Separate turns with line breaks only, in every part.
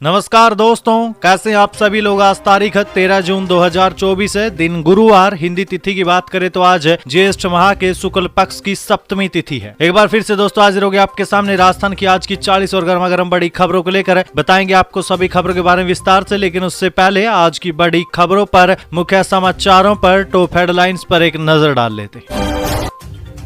नमस्कार दोस्तों, कैसे आप सभी लोग। आज तारीख है 13 जून 2024 है, दिन गुरुवार। हिंदी तिथि की बात करें तो आज ज्येष्ठ माह के शुक्ल पक्ष की सप्तमी तिथि है। एक बार फिर से दोस्तों हाजिर हो गए आपके सामने राजस्थान की आज की 40 और गर्मा गर्म बड़ी खबरों को लेकर। बताएंगे आपको सभी खबरों के बारे में विस्तार से, लेकिन उससे पहले आज की बड़ी खबरों पर, मुख्य समाचारों पर, टॉप हेडलाइंस पर एक नजर डाल लेते हैं।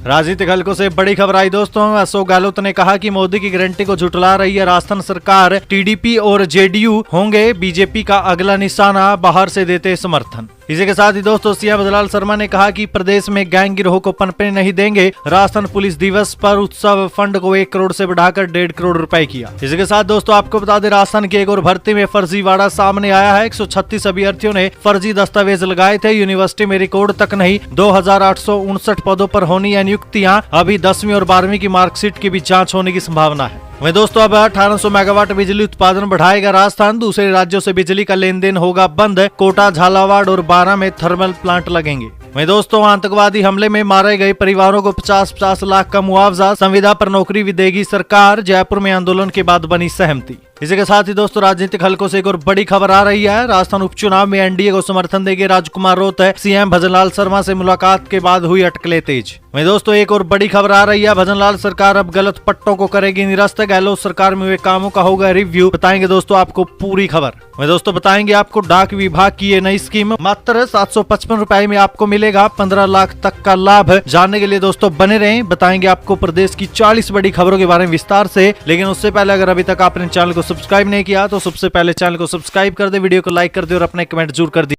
राजनीतिक हलकों से बड़ी खबर आई दोस्तों। अशोक गहलोत ने कहा कि मोदी की गारंटी को झुठला रही है राजस्थान सरकार। टीडीपी और जेडीयू होंगे बीजेपी का अगला निशाना, बाहर से देते समर्थन। इसी के साथ ही दोस्तों सीएम भजनलाल शर्मा ने कहा कि प्रदेश में गैंग गिरोह को पनपने नहीं देंगे। राजस्थान पुलिस दिवस पर उत्सव फंड को 1 करोड़ से बढ़ाकर 1.5 करोड़ रुपए किया। इसी के साथ दोस्तों आपको बता दें, राजस्थान की एक और भर्ती में फर्जीवाड़ा सामने आया है। 136 अभ्यर्थियों ने फर्जी दस्तावेज लगाए थे। यूनिवर्सिटी में रिकॉर्ड तक नहीं, 2859 पदों पर होनी है नियुक्तियां। अभी 10वीं और 12वीं की मार्कशीट की भी जाँच होने की संभावना है। वहीं दोस्तों अब 1800 मेगावाट बिजली उत्पादन बढ़ाएगा राजस्थान। दूसरे राज्यों से बिजली का लेन देन होगा बंद। कोटा, झालावाड़ और बारां में थर्मल प्लांट लगेंगे। वहीं दोस्तों आतंकवादी हमले में मारे गए परिवारों को 50-50 लाख का मुआवजा। संविदा पर नौकरी भी देगी सरकार। जयपुर में आंदोलन के बाद बनी सहमति। इसी के साथ ही दोस्तों राजनीतिक हलकों से एक और बड़ी खबर आ रही है। राजस्थान उपचुनाव में एनडीए को समर्थन देंगे राजकुमार रोहतक। सीएम भजनलाल शर्मा से मुलाकात के बाद हुई अटकलें तेज। वहीं दोस्तों एक और बड़ी खबर आ रही है। भजनलाल सरकार अब गलत पट्टों को करेगी निरस्त। गहलोत सरकार में हुए कामों का होगा रिव्यू। बताएंगे दोस्तों आपको पूरी खबर। वहीं दोस्तों बताएंगे आपको डाक विभाग की ये नई स्कीम। मात्र 755 रुपए में आपको मिलेगा 15 लाख तक का लाभ। जानने के लिए दोस्तों बने रहें। बताएंगे आपको प्रदेश की 40 बड़ी खबरों के बारे में विस्तार से, लेकिन उससे पहले अगर अभी तक आपने चैनल को सब्सक्राइब नहीं किया तो सबसे पहले चैनल को सब्सक्राइब कर दे, वीडियो को लाइक कर दे और अपने कमेंट जरूर कर दी।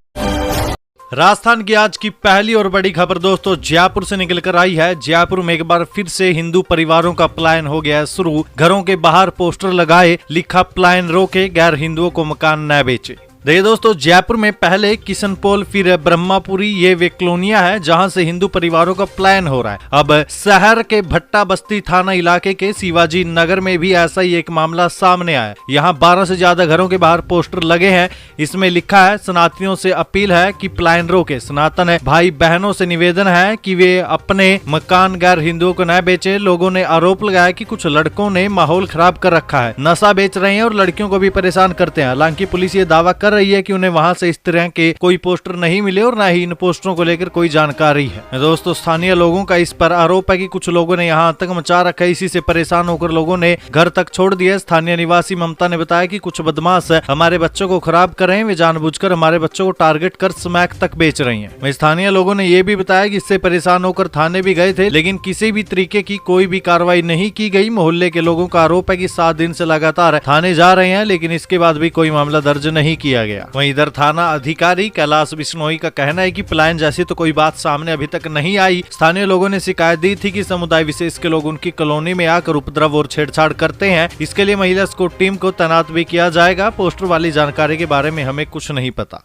राजस्थान की आज की पहली और बड़ी खबर दोस्तों जयपुर से निकलकर आई है। जयपुर में एक बार फिर से हिंदू परिवारों का पलायन हो गया है शुरू। घरों के बाहर पोस्टर लगाए, लिखा पलायन रोके, गैर हिंदुओं को मकान न बेचे। देखिए दोस्तों जयपुर में पहले किशनपोल फिर ब्रह्मापुरी, ये वे कॉलोनियां है जहां से हिंदू परिवारों का पलायन हो रहा है। अब शहर के भट्टा बस्ती थाना इलाके के शिवाजी नगर में भी ऐसा ही एक मामला सामने आया। यहां 12 से ज्यादा घरों के बाहर पोस्टर लगे हैं। इसमें लिखा है, सनातनियों से अपील है कि पलायन रोके। सनातन भाई बहनों से निवेदन है कि वे अपने मकान गैर हिंदुओं को न बेचे। लोगों ने आरोप लगाया कि कुछ लड़कों ने माहौल खराब कर रखा है, नशा बेच रहे हैं और लड़कियों को भी परेशान करते हैं। हालांकि पुलिस ये दावा कर रही है कि उन्हें वहां से इस तरह के कोई पोस्टर नहीं मिले और न ही इन पोस्टरों को लेकर कोई जानकारी है। दोस्तों स्थानीय लोगों का इस पर आरोप है कि कुछ लोगों ने यहाँ आतंक मचा रखा है। इसी से परेशान होकर लोगों ने घर तक छोड़ दिया। स्थानीय निवासी ममता ने बताया कि कुछ बदमाश हमारे बच्चों को खराब कर रहे हैं। वे जानबूझकर हमारे बच्चों को टारगेट कर स्मैक तक बेच रही है। स्थानीय लोगों ने यह भी बताया कि इससे परेशान होकर थाने भी गए थे, लेकिन किसी भी तरीके की कोई भी कार्रवाई नहीं की गई। मोहल्ले के लोगों का आरोप है कि 7 दिन से लगातार थाने जा रहे हैं, लेकिन इसके बाद भी कोई मामला दर्ज नहीं किया गया। वहीं इधर थाना अधिकारी कैलाश बिश्नोई का कहना है कि पलायन जैसी तो कोई बात सामने अभी तक नहीं आई। स्थानीय लोगों ने शिकायत दी थी कि समुदाय विशेष के लोग उनकी कॉलोनी में आकर उपद्रव और छेड़छाड़ करते हैं। इसके लिए महिला स्क्वाड टीम को तैनात भी किया जाएगा। पोस्टर वाली जानकारी के बारे में हमें कुछ नहीं पता।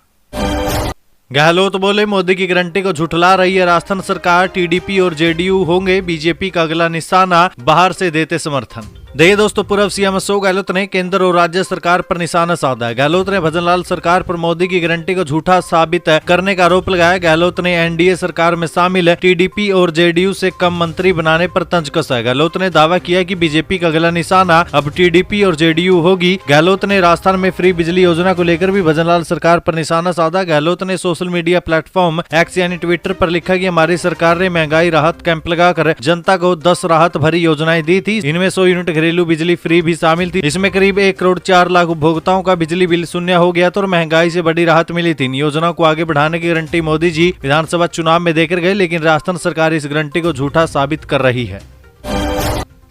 गहलोत बोले, मोदी की गारंटी को झुठला रही है राजस्थान सरकार। टीडीपी और जेडीयू होंगे बीजेपी का अगला निशाना, बाहर से देते समर्थन। देखिए दोस्तों पूर्व सीएम अशोक गहलोत ने केंद्र और राज्य सरकार पर निशाना साधा है। गहलोत ने भजनलाल सरकार पर मोदी की गारंटी को झूठा साबित करने का आरोप लगाया। गहलोत ने एनडीए सरकार में शामिल टीडीपी और जेडीयू से कम मंत्री बनाने पर तंज कसा है। गहलोत ने दावा किया कि बीजेपी का अगला निशाना अब टीडीपी और जेडीयू होगी। गहलोत ने राजस्थान में फ्री बिजली योजना को लेकर भी भजनलाल सरकार पर निशाना साधा। गहलोत ने सोशल मीडिया प्लेटफॉर्म एक्स यानी ट्विटर पर लिखा कि हमारी सरकार ने महंगाई राहत कैंप लगाकर जनता को 10 राहत भरी योजनाएं दी थी। इनमें 100 यूनिट घरेलू बिजली फ्री भी शामिल थी। इसमें करीब 1 करोड़ 4 लाख उपभोक्ताओं का बिजली बिल शून्य हो गया था और महंगाई से बड़ी राहत मिली थी। इन योजनाओं को आगे बढ़ाने की गारंटी मोदी जी विधानसभा चुनाव में देकर गए, लेकिन राजस्थान सरकार इस गारंटी को झूठा साबित कर रही है।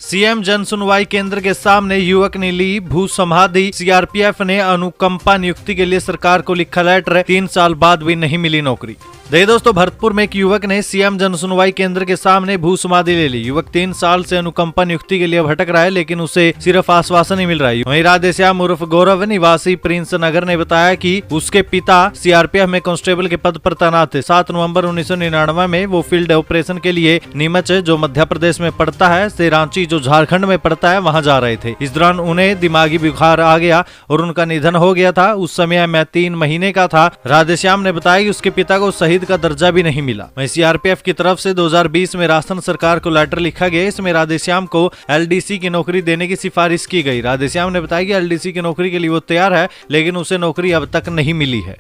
सीएम जन सुनवाई केंद्र के सामने युवक ने ली भू समाधि। सीआरपीएफ ने अनुकंपा नियुक्ति के लिए सरकार को लिखा लेटर। 3 साल बाद भी नहीं मिली नौकरी। देखिए दोस्तों भरतपुर में एक युवक ने सीएम जन सुनवाई केंद्र के सामने भू समाधि ले ली। युवक 3 साल से अनुकंपा नियुक्ति के लिए भटक रहा है, लेकिन उसे सिर्फ आश्वासन ही मिल रहा है। वहीं राधेश्याम उर्फ गौरव निवासी प्रिंस नगर ने बताया कि उसके पिता सीआरपीएफ में कांस्टेबल के पद पर तैनात थे। 7 नवंबर 1999 में वो फील्ड ऑपरेशन के लिए नीमच, जो मध्य प्रदेश में पड़ता है, से रांची, जो झारखंड में पड़ता है, वहां जा रहे थे। इस दौरान उन्हें दिमागी बुखार आ गया और उनका निधन हो गया था। उस समय मैं 3 महीने का था। राधेश्याम ने बताया कि उसके पिता को सही शहीद का दर्जा भी नहीं मिला। वहीं सीआरपीएफ की तरफ से 2020 में राजस्थान सरकार को लेटर लिखा गया। इसमें राधेश्याम को एलडीसी की नौकरी देने की सिफारिश की गई। राधेश्याम ने बताया कि एलडीसी की नौकरी के लिए वो तैयार है, लेकिन उसे नौकरी अब तक नहीं मिली है।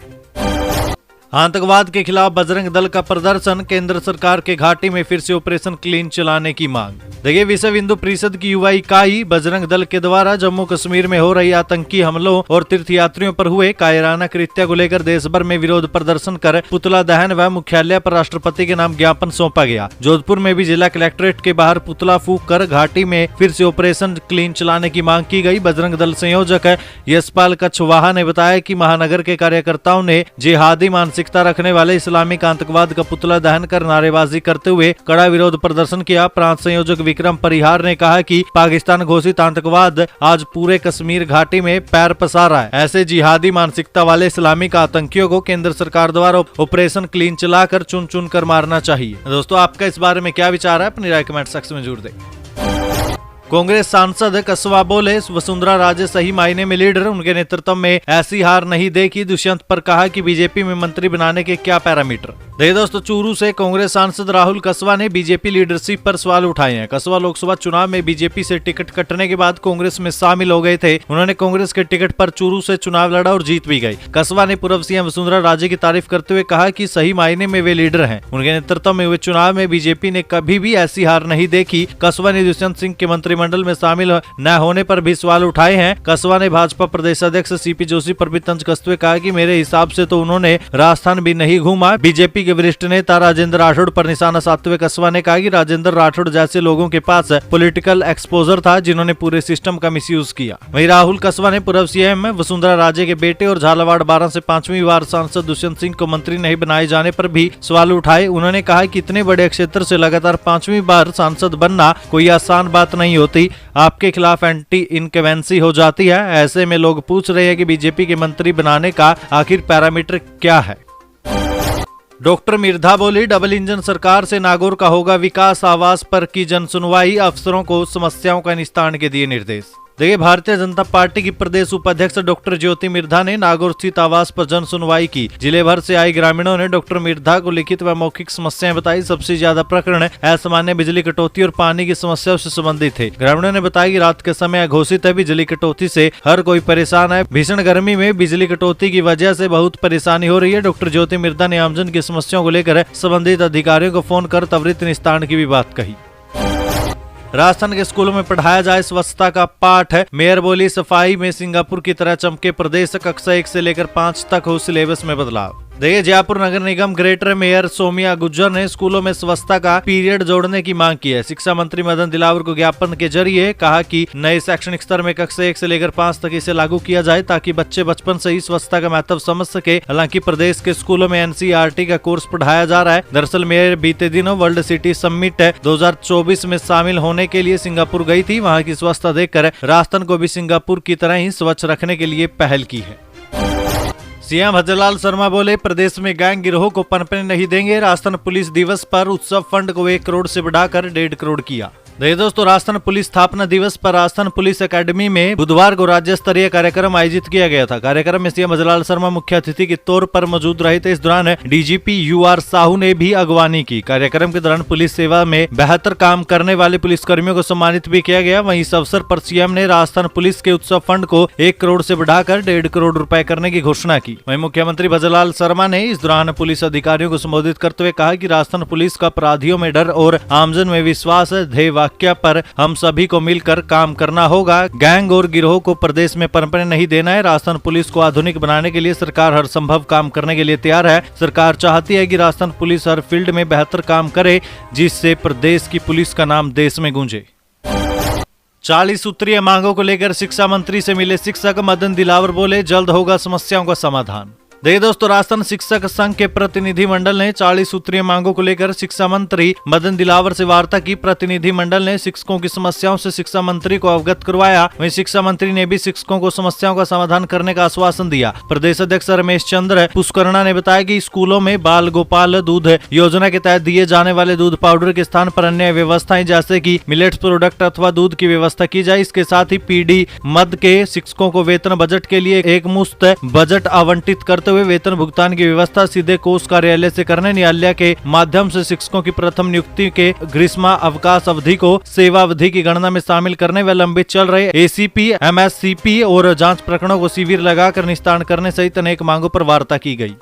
आतंकवाद के खिलाफ बजरंग दल का प्रदर्शन, केंद्र सरकार के घाटी में फिर से ऑपरेशन क्लीन चलाने की मांग। देखिए, विश्व हिंदू परिषद की युवा इकाई बजरंग दल के द्वारा जम्मू कश्मीर में हो रही आतंकी हमलों और तीर्थयात्रियों पर हुए कायराना कृत्य को लेकर देश भर में विरोध प्रदर्शन कर पुतला दहन व मुख्यालय पर राष्ट्रपति के नाम ज्ञापन सौंपा गया। जोधपुर में भी जिला कलेक्ट्रेट के बाहर पुतला फूंक कर घाटी में फिर से ऑपरेशन क्लीन चलाने की मांग की गई। बजरंग दल संयोजक यशपाल कछवाहा ने बताया कि महानगर के कार्यकर्ताओं ने जिहादी मानसिकता रखने वाले इस्लामिक आतंकवाद का पुतला दहन कर नारेबाजी करते हुए कड़ा विरोध प्रदर्शन किया। प्रांत संयोजक विक्रम परिहार ने कहा कि पाकिस्तान घोषित आतंकवाद आज पूरे कश्मीर घाटी में पैर पसार रहा है। ऐसे जिहादी मानसिकता वाले इस्लामिक आतंकियों को केंद्र सरकार द्वारा ऑपरेशन क्लीन चलाकर चुन चुन कर मारना चाहिए। दोस्तों, आपका इस बारे में क्या विचार है? अपनी राय कमेंट सेक्शन में जरूर दें। कांग्रेस सांसद कसवा बोले, वसुंधरा राजे सही मायने में लीडर, उनके नेतृत्व में ऐसी हार नहीं देखी। दुष्यंत पर कहा कि बीजेपी में मंत्री बनाने के क्या पैरामीटर। देखिए दोस्तों, चूरू से कांग्रेस सांसद राहुल कसवा ने बीजेपी लीडरशिप पर सवाल उठाए हैं। कसवा लोकसभा चुनाव में बीजेपी से टिकट कटने के बाद कांग्रेस में शामिल हो गए थे। उन्होंने कांग्रेस के टिकट पर चूरू से चुनाव लड़ा और जीत भी गई। कसवा ने पूर्व सीएम वसुंधरा राजे की तारीफ करते हुए कहा कि सही मायने में वे लीडर हैं। उनके नेतृत्व में हुए चुनाव में बीजेपी ने कभी भी ऐसी हार नहीं देखी। कसवा ने दुष्यंत सिंह के मंत्रिमंडल में शामिल न होने पर भी सवाल उठाए हैं। कसवा ने भाजपा प्रदेश अध्यक्ष सीपी जोशी पर भी तंज कसते हुए कहा कि मेरे हिसाब से तो उन्होंने राजस्थान भी नहीं घूमा। बीजेपी के वरिष्ठ नेता राजेंद्र राठौड़ पर निशाना साधते हुए कसवा ने कहा कि राजेंद्र राठौड़ जैसे लोगों के पास पॉलिटिकल एक्सपोजर था, जिन्होंने पूरे सिस्टम का मिसयूज किया। वहीं राहुल कसवा ने पूर्व सीएम वसुंधरा राजे के बेटे और झालावाड़ 12 से 5वीं बार सांसद दुष्यंत सिंह को मंत्री नहीं बनाए जाने पर भी सवाल उठाए। उन्होंने कहा कि इतने बड़े क्षेत्र से लगातार 5वीं बार सांसद बनना कोई आसान बात नहीं होती। आपके खिलाफ एंटी इनकवेंसी हो जाती है। ऐसे में लोग पूछ रहे हैं कि बीजेपी के मंत्री बनाने का आखिर पैरामीटर क्या है। डॉक्टर मिर्धा बोली, डबल इंजन सरकार से नागौर का होगा विकास। आवास पर की जन सुनवाई, अफसरों को समस्याओं का निस्तारण के दिए निर्देश। देखिए, भारतीय जनता पार्टी की प्रदेश उपाध्यक्ष डॉक्टर ज्योति मिर्धा ने नागौर स्थित आवास पर जन सुनवाई की। जिले भर से आए ग्रामीणों ने डॉक्टर मिर्धा को लिखित व मौखिक समस्याएं बताई। सबसे ज्यादा प्रकरण असामान्य बिजली कटौती और पानी की समस्याओं से संबंधित थे। ग्रामीणों ने बताया कि रात के समय घोषित है बिजली कटौती से हर कोई परेशान है। भीषण गर्मी में बिजली कटौती की वजह से बहुत परेशानी हो रही है। डॉक्टर ज्योति मिर्धा ने आमजन की समस्याओं को लेकर संबंधित अधिकारियों को फोन कर त्वरित निस्तारण की भी बात कही। राजस्थान के स्कूलों में पढ़ाया जाए स्वच्छता का पाठ। मेयर बोली, सफाई में सिंगापुर की तरह चमके प्रदेश। कक्षा 1 से लेकर 5 तक हो सिलेबस में बदलाव। देखिए, जयपुर नगर निगम ग्रेटर मेयर सोमिया गुज्जर ने स्कूलों में स्वच्छता का पीरियड जोड़ने की मांग की है। शिक्षा मंत्री मदन दिलावर को ज्ञापन के जरिए कहा कि नए शैक्षणिक स्तर में कक्षा 1 से लेकर 5 तक इसे लागू किया जाए, ताकि बच्चे बचपन से ही स्वच्छता का महत्व समझ सके। हालांकि प्रदेश के स्कूलों में एनसीईआरटी का कोर्स पढ़ाया जा रहा है। दरअसल मेयर बीते दिनों वर्ल्ड सिटी समिट 2024 में शामिल होने के लिए सिंगापुर गई थी। वहाँ की स्वच्छता देखकर राजस्थान को भी सिंगापुर की तरह ही स्वच्छ रखने के लिए पहल की है। सीएम भजनलाल शर्मा बोले, प्रदेश में गैंग गिरोह को पनपने नहीं देंगे। राजस्थान पुलिस दिवस पर उत्सव फंड को 1 करोड़ से बढ़ाकर 1.5 करोड़ किया। देखिए दोस्तों, राजस्थान पुलिस स्थापना दिवस पर राजस्थान पुलिस एकेडमी में बुधवार को राज्य स्तरीय कार्यक्रम आयोजित किया गया था। कार्यक्रम में सीएम भजनलाल शर्मा मुख्य अतिथि के तौर पर मौजूद रहे थे। इस दौरान डीजीपी यूआर साहू ने भी अगवानी की। कार्यक्रम के दौरान पुलिस सेवा में बेहतर काम करने वाले पुलिसकर्मियों को सम्मानित भी किया गया। वहीं इस अवसर पर सीएम ने राजस्थान पुलिस के उत्सव फंड को 1 करोड़ से बढ़ाकर 1.5 करोड़ रुपए करने की घोषणा की। वहीं मुख्यमंत्री भजनलाल शर्मा ने इस दौरान पुलिस अधिकारियों को संबोधित करते हुए कहा कि राजस्थान पुलिस का अपराधियों में डर और आमजन में विश्वास ध्येय वाक्य पर हम सभी को मिलकर काम करना होगा। गैंग और गिरोह को प्रदेश में पनपने नहीं देना है। राजस्थान पुलिस को आधुनिक बनाने के लिए सरकार हर संभव काम करने के लिए तैयार है। सरकार चाहती है कि राजस्थान पुलिस हर फील्ड में बेहतर काम करे, जिससे प्रदेश की पुलिस का नाम देश में गूंजे। 40 सूत्रीय मांगों को लेकर शिक्षा मंत्री से मिले शिक्षक। मदन दिलावर बोले, जल्द होगा समस्याओं का समाधान। देखिए दोस्तों, राजस्थान शिक्षक संघ के प्रतिनिधि मंडल ने 40 सूत्रीय मांगों को लेकर शिक्षा मंत्री मदन दिलावर से वार्ता की। प्रतिनिधि मंडल ने शिक्षकों की समस्याओं से शिक्षा मंत्री को अवगत करवाया। वहीं शिक्षा मंत्री ने भी शिक्षकों को समस्याओं का समाधान करने का आश्वासन दिया। प्रदेश अध्यक्ष रमेश चंद्र पुष्करणा ने बताया कि स्कूलों में बाल गोपाल दूध योजना के तहत दिए जाने वाले दूध पाउडर के स्थान पर अन्य व्यवस्थाएं जैसे कि मिलेट्स प्रोडक्ट अथवा दूध की व्यवस्था की जाए। इसके साथ ही पीडी मद के शिक्षकों को वेतन बजट के लिए एक मुश्त बजट आवंटित करते करते हुए वेतन भुगतान की व्यवस्था सीधे कोष कार्यालय से करने, न्यायालय के माध्यम से शिक्षकों की प्रथम नियुक्ति के ग्रीष्मा अवकाश अवधि को सेवा अवधि की गणना में शामिल करने व लंबित चल रहे एसीपी, एमएससीपी और जांच प्रकरणों को शिविर लगाकर निस्तारण करने सहित अनेक मांगों पर वार्ता की गई।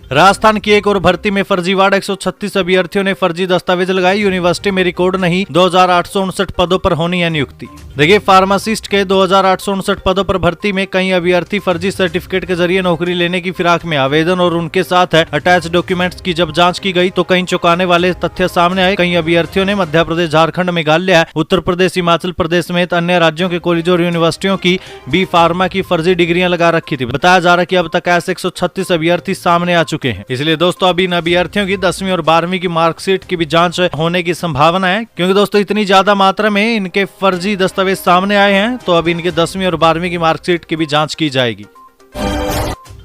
राजस्थान की एक और भर्ती में फर्जीवाड़ा, 136 अभ्यर्थियों ने फर्जी दस्तावेज लगाए, यूनिवर्सिटी में रिकॉर्ड नहीं, 2859 पदों पर होनी है नियुक्ति। देखिए, फार्मासिस्ट के 2859 पदों पर भर्ती में कई अभ्यर्थी फर्जी सर्टिफिकेट के जरिए नौकरी लेने की फिराक में आवेदन और उनके साथ अटैच डॉक्यूमेंट्स की जब जांच की गई तो कई चौंकाने वाले तथ्य सामने आए। कई अभ्यर्थियों ने मध्य प्रदेश, झारखंड, मेघालय, उत्तर प्रदेश, हिमाचल प्रदेश समेत अन्य राज्यों के कॉलेजों और यूनिवर्सिटियों की बी फार्मा की फर्जी डिग्रियां लगा रखी थी। बताया जा रहा है कि अब तक ऐसे 136 अभ्यर्थी सामने आ चुके हैं। इसलिए दोस्तों अब इन अभ्यर्थियों की 10वीं और 12वीं की मार्कशीट की भी जांच होने की संभावना है, क्योंकि दोस्तों इतनी ज्यादा मात्रा में इनके फर्जी दस्तावेज सामने आए हैं, तो अब इनके 10वीं और 12वीं की मार्कशीट की भी जांच की जाएगी।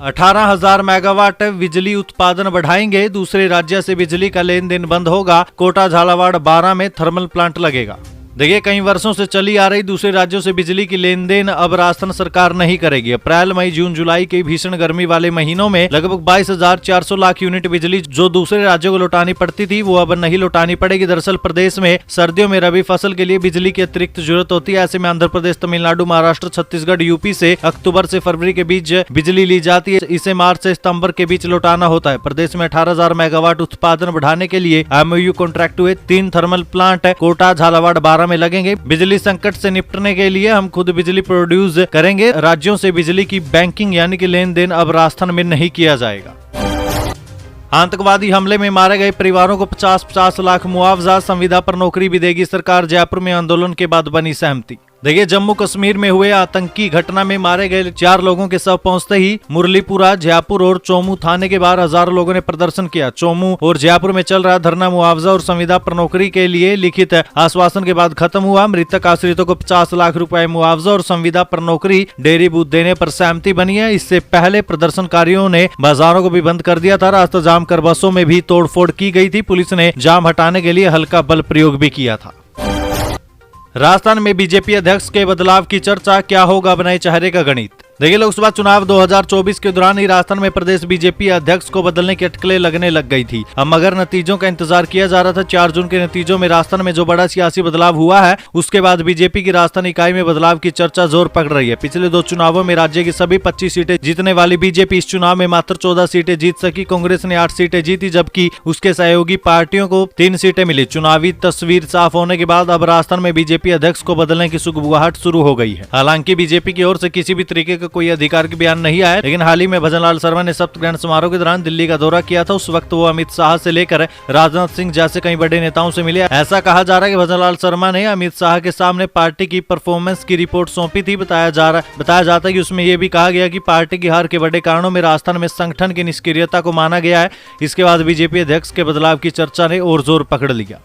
18,000 मेगावाट बिजली उत्पादन बढ़ाएंगे, दूसरे राज्य से बिजली का लेन देन बंद होगा, कोटा, झालावाड़, बारां में थर्मल प्लांट लगेगा। देखिए, कई वर्षों से चली आ रही दूसरे राज्यों से बिजली की लेन देन अब राजस्थान सरकार नहीं करेगी। अप्रैल, मई, जून, जुलाई के भीषण गर्मी वाले महीनों में लगभग 22,400 लाख यूनिट बिजली जो दूसरे राज्यों को लौटानी पड़ती थी वो अब नहीं लौटानी पड़ेगी। दरअसल प्रदेश में सर्दियों में रबी फसल के लिए बिजली की अतिरिक्त जरूरत होती है। ऐसे में आंध्र प्रदेश, तमिलनाडु, महाराष्ट्र, छत्तीसगढ़, यूपी से अक्टूबर से फरवरी के बीच बिजली ली जाती है। इसे मार्च से सितंबर के बीच लौटाना होता है। प्रदेश में 18,000 मेगावाट उत्पादन बढ़ाने के लिए MOU कॉन्ट्रैक्ट हुए। 3 थर्मल प्लांट कोटा, झालावाड़, बारां में लगेंगे। बिजली संकट से निपटने के लिए हम खुद बिजली प्रोड्यूस करेंगे। राज्यों से बिजली की बैंकिंग यानी कि लेन देन अब राजस्थान में नहीं किया जाएगा। आतंकवादी हमले में मारे गए परिवारों को 50-50 लाख मुआवजा, संविदा पर नौकरी भी देगी सरकार। जयपुर में आंदोलन के बाद बनी सहमति। देखिए, जम्मू कश्मीर में हुए आतंकी घटना में मारे गए 4 लोगों के शव पहुंचते ही मुरलीपुरा, जयपुर और चोमू थाने के बाहर हजारों लोगों ने प्रदर्शन किया। चोमू और जयपुर में चल रहा धरना मुआवजा और संविदा पर नौकरी के लिए लिखित आश्वासन के बाद खत्म हुआ। मृतक आश्रितों को 50 लाख रुपए मुआवजा और संविदा पर नौकरी, डेयरी बूथ देने पर सहमति बनी है। इससे पहले प्रदर्शनकारियों ने बाजारों को भी बंद कर दिया था। रास्ता जाम कर बसों में भी तोड़फोड़ की गई थी। पुलिस ने जाम हटाने के लिए हल्का बल प्रयोग भी किया था। राजस्थान में बीजेपी अध्यक्ष के बदलाव की चर्चा, क्या होगा अब नए चेहरे का गणित। देखिए, लोकसभा चुनाव 2024 के दौरान ही राजस्थान में प्रदेश बीजेपी अध्यक्ष को बदलने की अटकलें लगने लग गई थी। अब मगर नतीजों का इंतजार किया जा रहा था। 4 जून के नतीजों में राजस्थान में जो बड़ा सियासी बदलाव हुआ है उसके बाद बीजेपी की राजस्थान इकाई में बदलाव की चर्चा जोर पकड़ रही है। पिछले 2 चुनावों में राज्य की सभी 25 सीटें जीतने वाली बीजेपी इस चुनाव में मात्र 14 सीटें जीत सकी। कांग्रेस ने 8 सीटें जीती, जबकि उसके सहयोगी पार्टियों को 3 सीटें मिली। चुनावी तस्वीर साफ होने के बाद अब राजस्थान में बीजेपी अध्यक्ष को बदलने की सुगबुगाहट शुरू हो गई है। हालांकि बीजेपी की ओर से किसी भी तरीके का कोई अधिकार बयान नहीं आया, लेकिन हाल ही में भजनलाल शर्मा ने सप्त ग्रहण समारोह के दौरान दिल्ली का दौरा किया था। उस वक्त वो अमित शाह से लेकर राजनाथ सिंह जैसे कई बड़े नेताओं से मिले। ऐसा कहा जा रहा है कि भजनलाल शर्मा ने अमित शाह के सामने पार्टी की परफॉर्मेंस की रिपोर्ट सौंपी थी। बताया जाता है कि उसमें यह भी कहा गया कि पार्टी की हार के बड़े कारणों में राजस्थान में संगठन की निष्क्रियता को माना गया है। इसके बाद बीजेपी अध्यक्ष के बदलाव की चर्चा ने और जोर पकड़ लिया।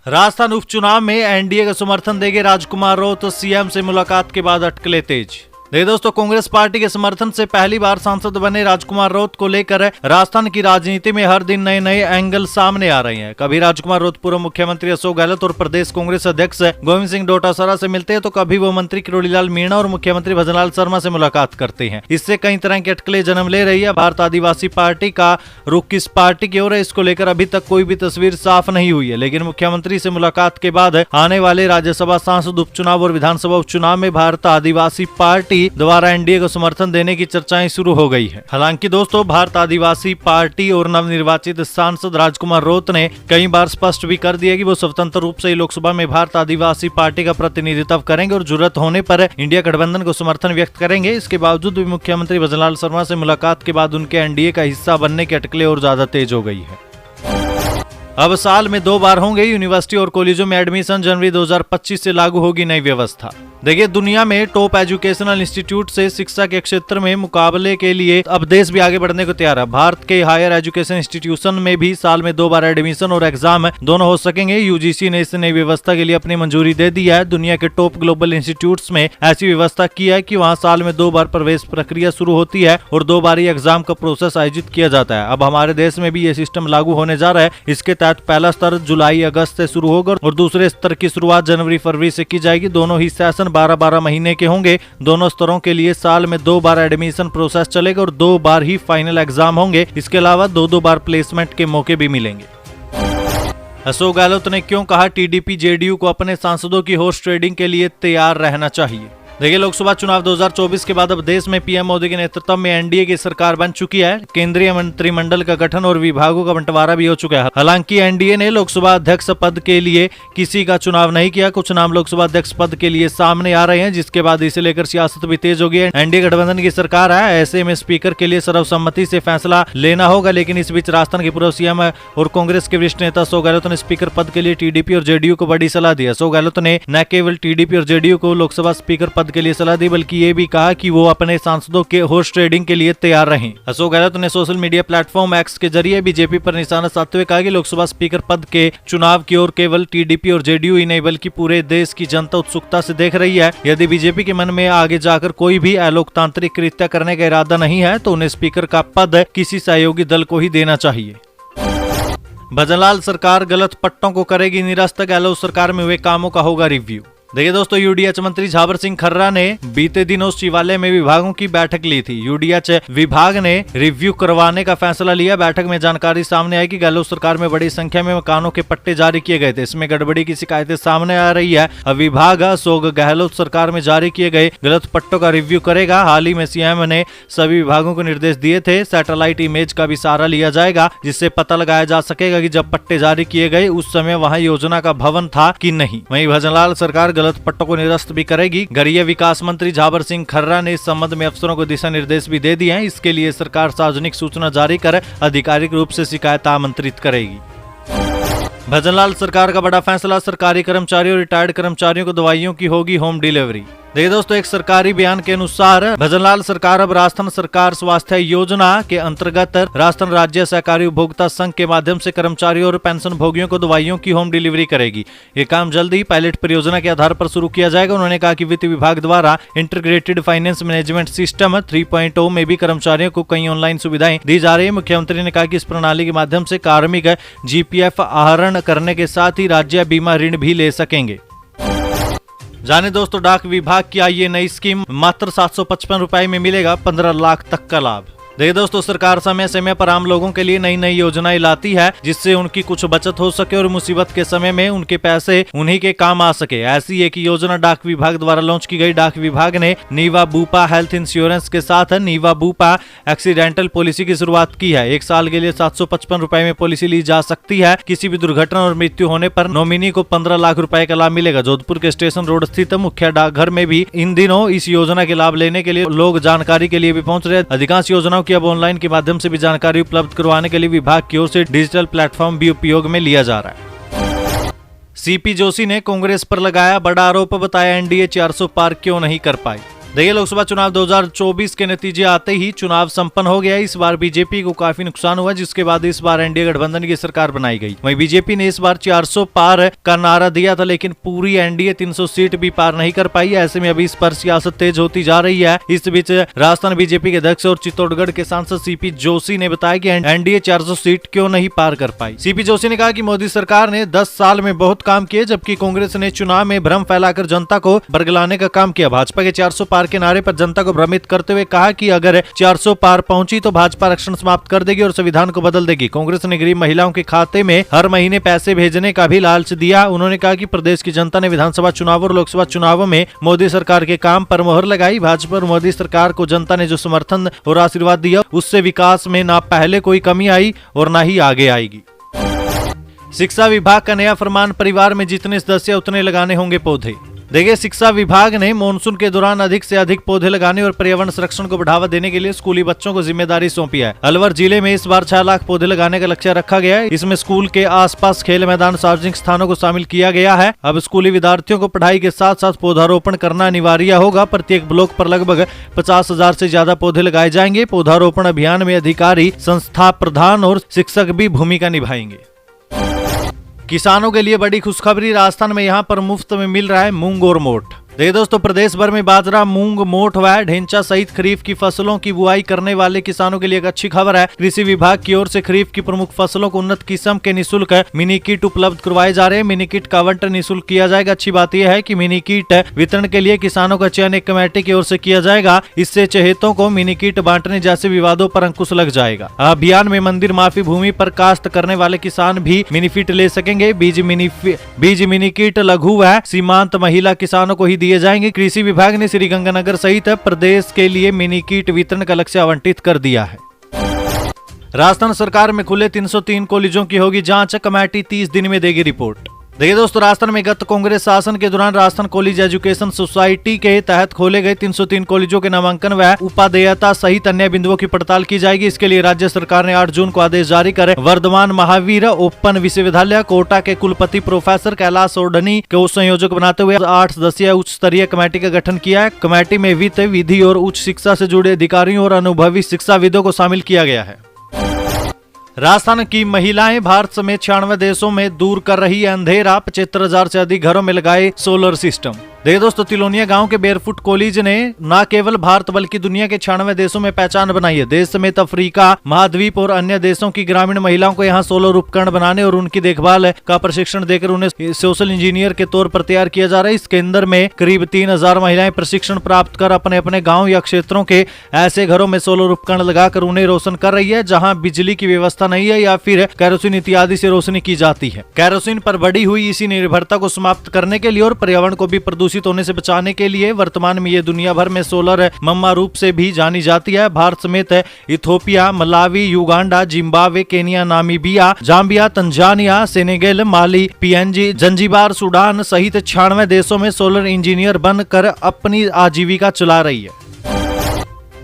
राजस्थान उपचुनाव में एनडीए का समर्थन देंगे राजकुमार राउत, सीएम से मुलाकात के बाद अटकलें तेज। देखिए दोस्तों, कांग्रेस पार्टी के समर्थन से पहली बार सांसद बने राजकुमार राउत को लेकर राजस्थान की राजनीति में हर दिन नए नए एंगल सामने आ रहे हैं। कभी राजकुमार राउत पूर्व मुख्यमंत्री अशोक गहलोत और प्रदेश कांग्रेस अध्यक्ष गोविंद सिंह डोटासरा से मिलते हैं, तो कभी वो मंत्री किरोड़ीलाल मीणा और मुख्यमंत्री भजनलाल शर्मा से मुलाकात करते हैं। इससे कई तरह की अटकलें जन्म ले रही है। भारत आदिवासी पार्टी का रुख किस पार्टी की ओर है, इसको लेकर अभी तक कोई भी तस्वीर साफ नहीं हुई है। लेकिन मुख्यमंत्री से मुलाकात के बाद आने वाले राज्यसभा सांसद उपचुनाव और विधानसभा उपचुनाव में भारत आदिवासी पार्टी द्वारा एनडीए को समर्थन देने की चर्चाएं शुरू हो गई है। हालांकि दोस्तों, भारत आदिवासी पार्टी और नवनिर्वाचित सांसद राजकुमार राउत ने कई बार स्पष्ट भी कर दिया कि वो स्वतंत्र रूप से लोकसभा में भारत आदिवासी पार्टी का प्रतिनिधित्व करेंगे और जरूरत होने पर इंडिया गठबंधन को समर्थन व्यक्त करेंगे। इसके बावजूद भी मुख्यमंत्री भजनलाल शर्मा से मुलाकात के बाद उनके एनडीए का हिस्सा बनने की अटकलें और ज्यादा तेज हो गई है। अब साल में 2 बार होंगे यूनिवर्सिटी और कॉलेजों में एडमिशन। जनवरी 2025 से लागू होगी नई व्यवस्था। देखिए, दुनिया में टॉप एजुकेशनल इंस्टीट्यूट से शिक्षा के क्षेत्र में मुकाबले के लिए अब देश भी आगे बढ़ने को तैयार है। भारत के हायर एजुकेशन इंस्टीट्यूशन में भी साल में 2 बार एडमिशन और एग्जाम दोनों हो सकेंगे। यूजीसी ने इस नई व्यवस्था के लिए अपनी मंजूरी दे दी है। दुनिया के टॉप ग्लोबल इंस्टीट्यूट्स में ऐसी व्यवस्था की है कि वहाँ साल में 2 बार प्रवेश प्रक्रिया शुरू होती है और 2 बार ही एग्जाम का प्रोसेस आयोजित किया जाता है। अब हमारे देश में भी ये सिस्टम लागू होने जा रहा है। इसके तहत पहला स्तर जुलाई अगस्त से शुरू होगा और दूसरे स्तर की शुरुआत जनवरी फरवरी से की जाएगी। दोनों ही सेशन 12-12 महीने के होंगे। दोनों स्तरों के लिए साल में 2 बार एडमिशन प्रोसेस चलेगा और 2 बार ही फाइनल एग्जाम होंगे। इसके अलावा 2-2 बार प्लेसमेंट के मौके भी मिलेंगे। अशोक गहलोत ने क्यों कहा टीडीपी जेडीयू को अपने सांसदों की हॉर्स ट्रेडिंग के लिए तैयार रहना चाहिए। देखिए, लोकसभा चुनाव 2024 के बाद अब देश में पीएम मोदी के नेतृत्व में एनडीए की सरकार बन चुकी है। केंद्रीय मंत्रिमंडल का गठन और विभागों का बंटवारा भी हो चुका है। हालांकि एनडीए ने लोकसभा अध्यक्ष पद के लिए किसी का चुनाव नहीं किया। कुछ नाम लोकसभा अध्यक्ष पद के लिए सामने आ रहे हैं, जिसके बाद इसे लेकर सियासत भी तेज हो गई है। एनडीए गठबंधन की सरकार है, ऐसे में स्पीकर के लिए सर्वसम्मति से फैसला लेना होगा। लेकिन इस बीच राजस्थान के पूर्व सीएम और कांग्रेस के वरिष्ठ नेता अशोक गहलोत ने स्पीकर पद के लिए टीडीपी और जेडीयू को बड़ी सलाह दी। अशोक गहलोत ने न केवल टीडीपी और जेडीयू को लोकसभा स्पीकर पद के लिए सलाह दी, बल्कि ये भी कहा कि वो अपने सांसदों के हॉर्स ट्रेडिंग के लिए तैयार रहें। अशोक गहलोत ने सोशल मीडिया प्लेटफॉर्म एक्स के जरिए बीजेपी पर निशाना साधते हुए कहा कि लोकसभा स्पीकर पद के चुनाव की ओर केवल टीडीपी और जेडीयू ही नहीं बल्कि पूरे देश की जनता उत्सुकता से देख रही है। यदि बीजेपी के मन में आगे जाकर कोई भी अलोकतांत्रिक कृत्य करने का इरादा नहीं है तो उन्हें स्पीकर का पद किसी सहयोगी दल को ही देना चाहिए। भजनलाल सरकार गलत पट्टों को करेगी निरस्त, गहलोत सरकार में हुए कामों का होगा रिव्यू। देखिए दोस्तों, यूडीएच मंत्री झावर सिंह खर्रा ने बीते दिनों शिवालय में विभागों की बैठक ली थी। यूडीएच विभाग ने रिव्यू करवाने का फैसला लिया। बैठक में जानकारी सामने आई कि गहलोत सरकार में बड़ी संख्या में मकानों के पट्टे जारी किए गए थे। इसमें गड़बड़ी की शिकायतें सामने आ रही है। अब विभाग अशोक गहलोत सरकार में जारी किए गए गलत पट्टों का रिव्यू करेगा। हाल ही में सीएम ने सभी विभागों को निर्देश दिए थे। सैटेलाइट इमेज का भी सहारा लिया जाएगा, जिससे पता लगाया जा सकेगा कि जब पट्टे जारी किए गए उस समय वहां योजना का भवन था कि नहीं। वहीं भजनलाल सरकार गलत पट्टों को निरस्त भी करेगी। गरीय विकास मंत्री झावर सिंह खर्रा ने इस संबंध में अफसरों को दिशा निर्देश भी दे दिए हैं। इसके लिए सरकार सार्वजनिक सूचना जारी कर आधिकारिक रूप से शिकायत आमंत्रित करेगी। भजनलाल सरकार का बड़ा फैसला, सरकारी कर्मचारियों और रिटायर्ड कर्मचारियों को दवाइयों की होगी होम डिलीवरी। देखिए दोस्तों, एक सरकारी बयान के अनुसार भजनलाल सरकार अब राजस्थान सरकार स्वास्थ्य योजना के अंतर्गत राजस्थान राज्य सहकारी उपभोक्ता संघ के माध्यम से कर्मचारियों और पेंशन भोगियों को दवाइयों की होम डिलीवरी करेगी। ये काम जल्द ही पायलट परियोजना के आधार पर शुरू किया जाएगा। उन्होंने कहा कि वित्त विभाग द्वारा इंटीग्रेटेड फाइनेंस मैनेजमेंट सिस्टम 3.0 में भी कर्मचारियों को कई ऑनलाइन सुविधाएं दी जा रही है। मुख्यमंत्री ने कहा कि इस प्रणाली के माध्यम से कार्मिक जीपीएफ आहरण करने के साथ ही राज्य बीमा ऋण भी ले सकेंगे। जाने दोस्तों, डाक विभाग की आई ये नई स्कीम, मात्र 755 रुपए में मिलेगा 15 लाख तक का लाभ। देखिए दोस्तों, सरकार समय समय पर आम लोगों के लिए नई नई योजनाएं लाती है, जिससे उनकी कुछ बचत हो सके और मुसीबत के समय में उनके पैसे उन्हीं के काम आ सके। ऐसी एक योजना डाक विभाग द्वारा लॉन्च की गई। डाक विभाग ने नीवा बूपा हेल्थ इंश्योरेंस के साथ नीवा बूपा एक्सीडेंटल पॉलिसी की शुरुआत की है। 1 साल के लिए 755 रुपए में पॉलिसी ली जा सकती है। किसी भी दुर्घटना और मृत्यु होने पर नॉमिनी को 15 लाख रुपए का लाभ मिलेगा। जोधपुर के स्टेशन रोड स्थित मुख्य डाकघर में भी इन दिनों इस योजना के लाभ लेने के लिए लोग जानकारी के लिए भी पहुंच रहे हैं। अधिकांश योजनाओं की अब ऑनलाइन के माध्यम से भी जानकारी उपलब्ध करवाने के लिए विभाग की ओर से डिजिटल प्लेटफॉर्म भी उपयोग में लिया जा रहा है। सीपी जोशी ने कांग्रेस पर लगाया बड़ा आरोप, बताया एनडीए 400 पार क्यों नहीं कर पाई। देखिए, लोकसभा चुनाव 2024 के नतीजे आते ही चुनाव संपन्न हो गया। इस बार बीजेपी को काफी नुकसान हुआ, जिसके बाद इस बार एनडीए गठबंधन की सरकार बनाई गई। वहीं बीजेपी ने इस बार 400 पार का नारा दिया था, लेकिन पूरी एनडीए 300 सीट भी पार नहीं कर पाई। ऐसे में अभी इस पर सियासत तेज होती जा रही है। इस बीच राजस्थान बीजेपी के अध्यक्ष और चित्तौड़गढ़ के सांसद सीपी जोशी ने बताया कि एनडीए 400 सीट क्यों नहीं पार कर पाई। सीपी जोशी ने कहा कि मोदी सरकार ने 10 साल में बहुत काम किए, जबकि कांग्रेस ने चुनाव में भ्रम फैलाकर जनता को बरगलाने का काम किया। भाजपा के 400 पार के नारे पर जनता को भ्रमित करते हुए कहा कि अगर 400 पार पहुंची तो भाजपा आरक्षण समाप्त कर देगी और संविधान को बदल देगी। कांग्रेस ने गरीब महिलाओं के खाते में हर महीने पैसे भेजने का भी लालच दिया। उन्होंने कहा कि प्रदेश की जनता ने विधानसभा चुनाव और लोकसभा चुनावों में मोदी सरकार के काम पर मोहर लगाई। भाजपा और मोदी सरकार को जनता ने जो समर्थन और आशीर्वाद दिया, उससे विकास में ना पहले कोई कमी आई और ना ही आगे आएगी। शिक्षा विभाग का नया फरमान, परिवार में जितने सदस्य उतने लगाने होंगे पौधे। देखिए, शिक्षा विभाग ने मानसून के दौरान अधिक से अधिक पौधे लगाने और पर्यावरण संरक्षण को बढ़ावा देने के लिए स्कूली बच्चों को जिम्मेदारी सौंपी है। अलवर जिले में इस बार 6 लाख पौधे लगाने का लक्ष्य रखा गया है। इसमें स्कूल के आसपास खेल मैदान, सार्वजनिक स्थानों को शामिल किया गया है। अब स्कूली विद्यार्थियों को पढ़ाई के साथ साथ पौधारोपण करना अनिवार्य होगा। प्रत्येक ब्लॉक पर लगभग 50,000 से ज्यादा पौधे लगाए जाएंगे। पौधारोपण अभियान में अधिकारी, संस्था प्रधान और शिक्षक भी भूमिका निभाएंगे। किसानों के लिए बड़ी खुशखबरी, राजस्थान में यहां पर मुफ्त में मिल रहा है मूंग और मोठ। देखिए दोस्तों, प्रदेश भर में बाजरा, मूंग, मोठ व ढेंचा सहित खरीफ की फसलों की बुआई करने वाले किसानों के लिए एक अच्छी खबर है। कृषि विभाग की ओर से खरीफ की प्रमुख फसलों को उन्नत किस्म के निःशुल्क मिनी किट उपलब्ध करवाए जा रहे हैं। मिनी किट का आवंटन निःशुल्क किया जाएगा। अच्छी बात यह है कि मिनी किट वितरण के लिए किसानों का चयन एक कमेटी की ओर से किया जाएगा। इससे चहेतों को मिनी किट बांटने जैसे विवादों पर अंकुश लग जाएगा। अभियान में मंदिर माफी भूमि पर काश्त करने वाले किसान भी मिनी किट ले सकेंगे। बीज मिनी किट लघु व सीमांत महिला किसानों को ही दिए जाएंगे। कृषि विभाग ने श्रीगंगानगर सहित प्रदेश के लिए मिनी किट वितरण का लक्ष्य आवंटित कर दिया है। राजस्थान सरकार में खुले 303 कॉलेजों की होगी जांच। कमेटी 30 दिन में देगी रिपोर्ट। देखिए दोस्तों, राजस्थान में गत कांग्रेस शासन के दौरान राजस्थान कॉलेज एजुकेशन सोसाइटी के तहत खोले गए 303 कॉलेजों के नामांकन व उपादेयता सहित अन्य बिंदुओं की पड़ताल की जाएगी। इसके लिए राज्य सरकार ने 8 जून को आदेश जारी कर वर्धमान महावीर ओपन विश्वविद्यालय कोटा के कुलपति प्रोफेसर कैलाश ओढ़नी को संयोजक बनाते हुए 8 सदस्यीय उच्च स्तरीय कमेटी का गठन किया है। कमेटी में वित्त, विधि और उच्च शिक्षा से जुड़े अधिकारियों और अनुभवी शिक्षाविदों को शामिल किया गया है। राजस्थान की महिलाएं भारत समेत 96 देशों में दूर कर रही है अंधेरा। 75,000 से अधिक घरों में लगाए सोलर सिस्टम। देखिए दोस्तों, तिलोनिया गांव के बेयरफुट कॉलेज ने न केवल भारत बल्कि दुनिया के 96 देशों में पहचान बनाई है। देश समेत अफ्रीका महाद्वीप और अन्य देशों की ग्रामीण महिलाओं को यहां सोलर उपकरण बनाने और उनकी देखभाल का प्रशिक्षण देकर उन्हें सोशल इंजीनियर के तौर पर तैयार किया जा रहा है। इस केंद्र में करीब 3,000 महिलाएं प्रशिक्षण प्राप्त कर अपने अपने गाँव या क्षेत्रों के ऐसे घरों में सोलर उपकरण लगाकर उन्हें रोशन कर रही है जहाँ बिजली की व्यवस्था नहीं है या फिर केरोसिन इत्यादि से रोशनी की जाती है। केरोसिन पर बढ़ी हुई इसी निर्भरता को समाप्त करने के लिए और पर्यावरण को भी प्रदूषित होने से बचाने के लिए वर्तमान में ये दुनिया भर में सोलर मम्मा रूप से भी जानी जाती है। भारत समेत Ethiopia, Malawi, Uganda, Zimbabwe, Kenya, Namibia, Zambia, Tanzania, Senegal, Mali, PNG, Zanzibar, Sudan सहित 96 देशों में सोलर इंजीनियर बनकर अपनी आजीविका चला रही है।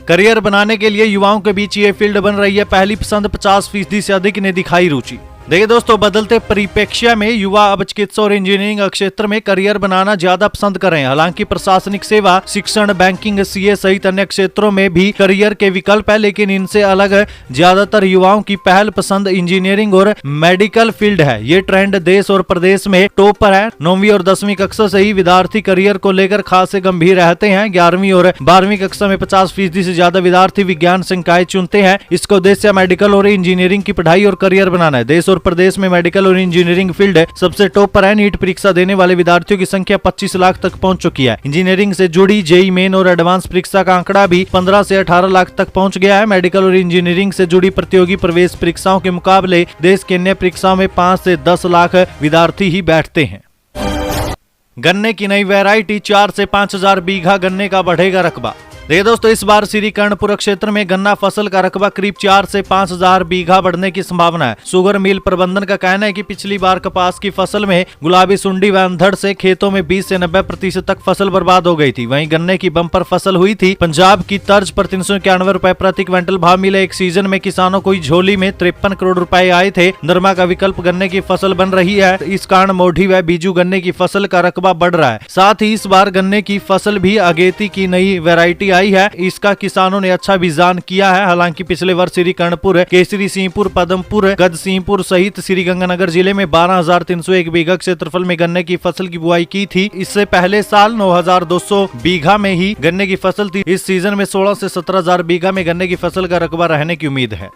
करियर बनाने के लिए युवाओं के बीच ये फील्ड बन रही है पहली पसंद। 50% से अधिक ने दिखाई रुचि। देखिए दोस्तों, बदलते परिप्रेक्ष्य में युवा अब चिकित्सा और इंजीनियरिंग क्षेत्र में करियर बनाना ज्यादा पसंद कर रहे हैं। हालांकि प्रशासनिक सेवा, शिक्षण, बैंकिंग, सीए सहित अन्य क्षेत्रों में भी करियर के विकल्प है, लेकिन इनसे अलग ज्यादातर युवाओं की पहल पसंद इंजीनियरिंग और मेडिकल फील्ड है। ये ट्रेंड देश और प्रदेश में टॉप पर है। 9वीं और 10वीं कक्षा से ही विद्यार्थी करियर को लेकर खासे गंभीर रहते हैं। 11वीं और 12वीं कक्षा में 50% से ज्यादा विद्यार्थी विज्ञान संकाय चुनते हैं। इसका उद्देश्य मेडिकल और इंजीनियरिंग की पढ़ाई और करियर बनाना है। देश और प्रदेश में मेडिकल और इंजीनियरिंग फील्ड सबसे टॉप पर है। नीट परीक्षा देने वाले विद्यार्थियों की संख्या 25 लाख तक पहुंच चुकी है। इंजीनियरिंग से जुड़ी जेईई मेन और एडवांस परीक्षा का आंकड़ा भी 15 से 18 लाख तक पहुंच गया है। मेडिकल और इंजीनियरिंग से जुड़ी प्रतियोगी प्रवेश परीक्षाओं के मुकाबले देश की अन्य परीक्षाओं में 5 से 10 लाख विद्यार्थी ही बैठते हैं। गन्ने की नई वैरायटी, 4 से 5,000 बीघा गन्ने का बढ़ेगा रकबा। देखिए दोस्तों, इस बार श्री कर्णपुर क्षेत्र में गन्ना फसल का रकबा करीब 4 से 5,000 बीघा बढ़ने की संभावना है। शुगर मिल प्रबंधन का कहना है कि पिछली बार कपास की फसल में गुलाबी सुंडी व अंधड़ से खेतों में 20 से 90% तक फसल बर्बाद हो गई थी। वहीं गन्ने की बम्पर फसल हुई थी। पंजाब की तर्ज पर 391 रुपए प्रति क्विंटल भाव मिले। एक सीजन में किसानों को झोली में 53 करोड़ रुपए आए थे। नरमा का विकल्प गन्ने की फसल बन रही है। इस कारण मोढ़ी व बीजू गन्ने की फसल का रकबा बढ़ रहा है। साथ ही इस बार गन्ने की फसल भी अगेती की नई वैरायटी आई है। इसका किसानों ने अच्छा बीजान किया है। हालांकि पिछले वर्ष श्री कर्णपुर, केसरी सिंहपुर, पदमपुर, गजसिंहपुर सहित श्रीगंगानगर जिले में 12,301 बीघा क्षेत्रफल में गन्ने की फसल की बुआई की थी। इससे पहले साल 9,200 बीघा में ही गन्ने की फसल थी। इस सीजन में 16 से 17,000 बीघा में गन्ने की फसल का रकबा रहने की उम्मीद है।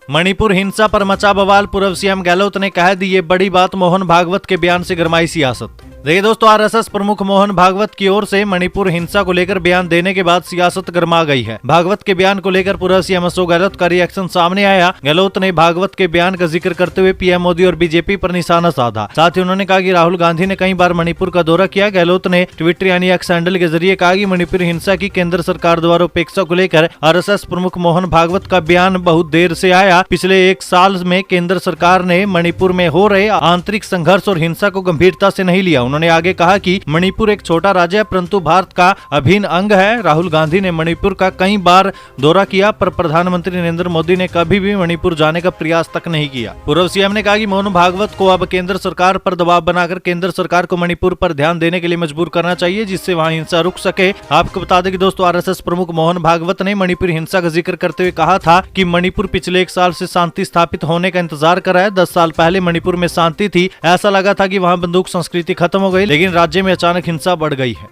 मणिपुर हिंसा पर मचा बवाल, पूर्व सीएम गहलोत ने कह दी ये बड़ी बात। मोहन भागवत के बयान से गरमाई सियासत। देखिए दोस्तों, आरएसएस प्रमुख मोहन भागवत की ओर से मणिपुर हिंसा को लेकर बयान देने के बाद सियासत गर्मा गई है। भागवत के बयान को लेकर पूर्व सीएम अशोक गहलोत का रिएक्शन सामने आया। गहलोत ने भागवत के बयान का जिक्र करते हुए पीएम मोदी और बीजेपी पर निशाना साधा। साथ ही उन्होंने कहा कि राहुल गांधी ने कई बार मणिपुर का दौरा किया। गहलोत ने ट्विटर यानी एक्स हैंडल के जरिए कहा कि मणिपुर हिंसा की केंद्र सरकार द्वारा उपेक्षा को लेकर आरएसएस प्रमुख मोहन भागवत का बयान बहुत देर से आया। पिछले 1 साल में केंद्र सरकार ने मणिपुर में हो रहे आंतरिक संघर्ष और हिंसा को गंभीरता से नहीं लिया। उन्होंने आगे कहा कि मणिपुर एक छोटा राज्य है परंतु भारत का अभिन्न अंग है। राहुल गांधी ने मणिपुर का कई बार दौरा किया पर प्रधानमंत्री नरेंद्र मोदी ने कभी भी मणिपुर जाने का प्रयास तक नहीं किया। पूर्व सीएम ने कहा कि मोहन भागवत को अब केंद्र सरकार पर दबाव बनाकर केंद्र सरकार को मणिपुर पर ध्यान देने के लिए मजबूर करना चाहिए जिससे वहां हिंसा रुक सके। आपको बता दें कि दोस्तों, आरएसएस प्रमुख मोहन भागवत ने मणिपुर हिंसा का जिक्र करते हुए कहा था कि मणिपुर पिछले 1 साल साल से शांति स्थापित होने का इंतजार कर रहा है। 10 साल पहले मणिपुर में शांति थी, ऐसा लगा था कि वहां बंदूक संस्कृति खत्म हो गई, लेकिन राज्य में अचानक हिंसा बढ़ गई है।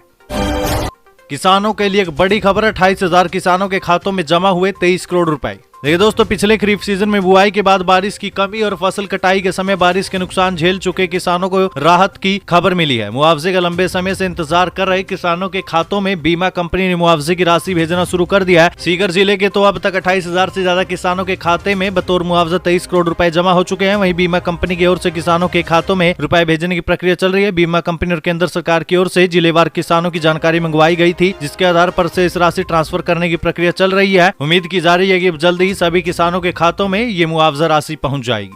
किसानों के लिए एक बड़ी खबर, 28,000 किसानों के खातों में जमा हुए 23 करोड़ रुपए। देखिए दोस्तों, पिछले खरीफ सीजन में बुआई के बाद बारिश की कमी और फसल कटाई के समय बारिश के नुकसान झेल चुके किसानों को राहत की खबर मिली है। मुआवजे का लंबे समय से इंतजार कर रहे किसानों के खातों में बीमा कंपनी ने मुआवजे की राशि भेजना शुरू कर दिया है। सीकर जिले के तो अब तक 28,000 से ज्यादा किसानों के खाते में बतौर मुआवजा 23 करोड़ रुपए जमा हो चुके हैं। वहीं बीमा कंपनी की ओर से किसानों के खातों में रुपए भेजने की प्रक्रिया चल रही है। बीमा कंपनी और केंद्र सरकार की ओर से जिलेवार किसानों की जानकारी मंगवाई गई थी, जिसके आधार पर से इस राशि ट्रांसफर करने की प्रक्रिया चल रही है। उम्मीद की जा रही है कि जल्द ही सभी किसानों के खातों में ये मुआवजा राशि पहुंच जाएगी।